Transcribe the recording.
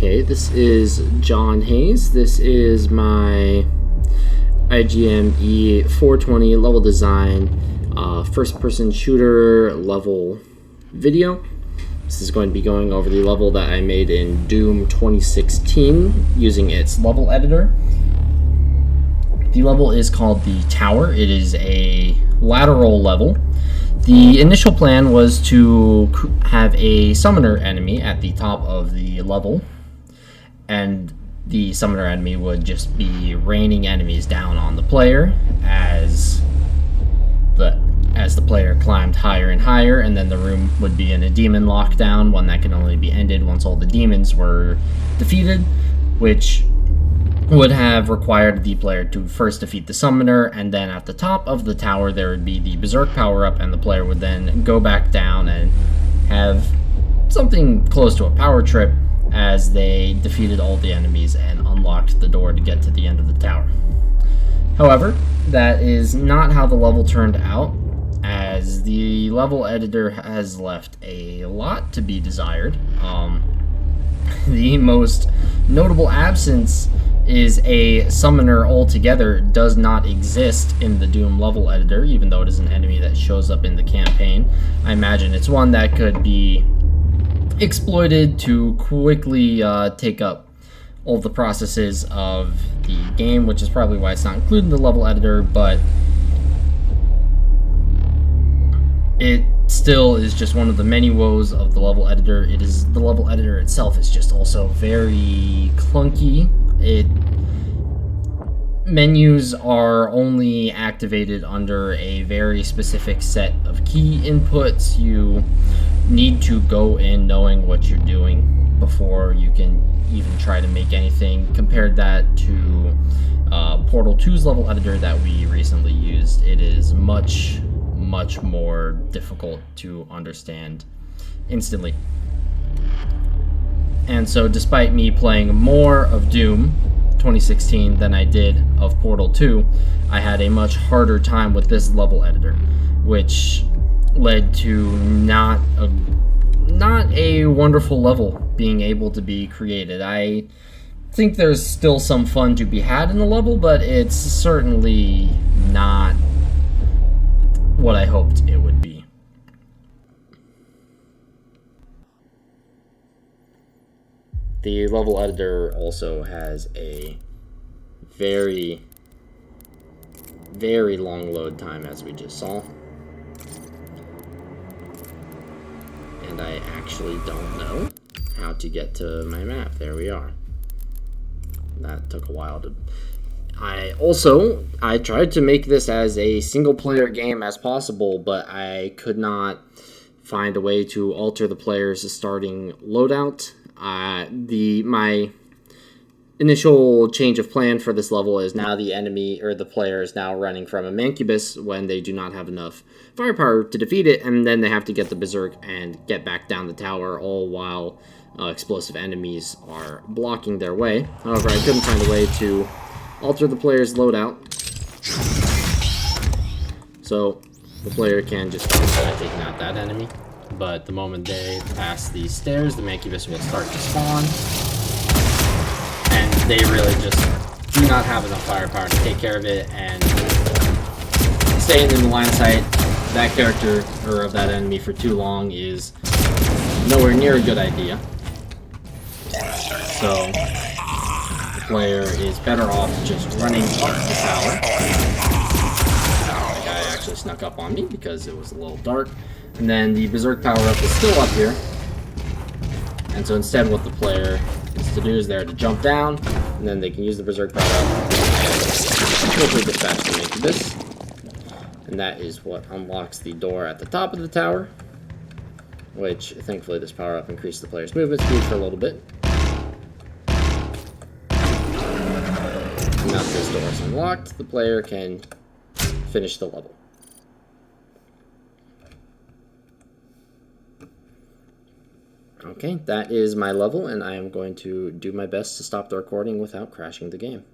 Okay, this is John Hayes. This is my IGME 420 level design first-person shooter level video. This is going to be going over the level that I made in Doom 2016 using its level editor. The level is called the Tower. It is a lateral level. The initial plan was to have a summoner enemy at the top of the level, and the summoner enemy would just be raining enemies down on the player as the player climbed higher and higher, and then the room would be in a demon lockdown, one that can only be ended once all the demons were defeated, which would have required the player to first defeat the summoner, and then at the top of the tower there would be the berserk power-up, and the player would then go back down and have something close to a power trip as they defeated all the enemies and unlocked the door to get to the end of the tower. However, that is not how the level turned out, as the level editor has left a lot to be desired. The most notable absence is a summoner altogether. Does not exist in the Doom level editor, even though it is an enemy that shows up in the campaign. I imagine it's one that could be exploited to quickly take up all the processes of the game, which is probably why it's not included in the level editor, but it still is just one of the many woes of the level editor. The level editor itself is just also very clunky. Menus are only activated under a very specific set of key inputs. You need to go in knowing what you're doing before you can even try to make anything. Compared that to Portal 2's level editor that we recently used, it is much more difficult to understand instantly. And so despite me playing more of Doom 2016 than I did of Portal 2, I had a much harder time with this level editor, which led to not a wonderful level being able to be created. I think there's still some fun to be had in the level, but it's certainly not what I hoped it would be. The level editor also has a very long load time, as we just saw. And I actually don't know how to get to my map. There we are. That took a while to... I tried to make this as a single-player game as possible, but I could not find a way to alter the player's starting loadout. My initial change of plan for this level is now the enemy or the player is now running from a Mancubus when they do not have enough firepower to defeat it, and then they have to get the berserk and get back down the tower, all while explosive enemies are blocking their way. However, I couldn't find a way to alter the player's loadout, so the player can just try taking out that enemy. But the moment they pass these stairs, the Mancubus will start to spawn, and they really just do not have enough firepower to take care of it, and staying in the line of sight that character or of that enemy for too long is nowhere near a good idea. So the player is better off just running up the tower. The guy actually snuck up on me because it was a little dark. And then the berserk power-up is still up here. And so instead what the player is to do is there to jump down, and then they can use the berserk power-up and quickly dispatch the Mancubus. And that is what unlocks the door at the top of the tower, which thankfully this power-up increased the player's movement speed for a little bit. And now that this door is unlocked, the player can finish the level. Okay, that is my level, and I am going to do my best to stop the recording without crashing the game.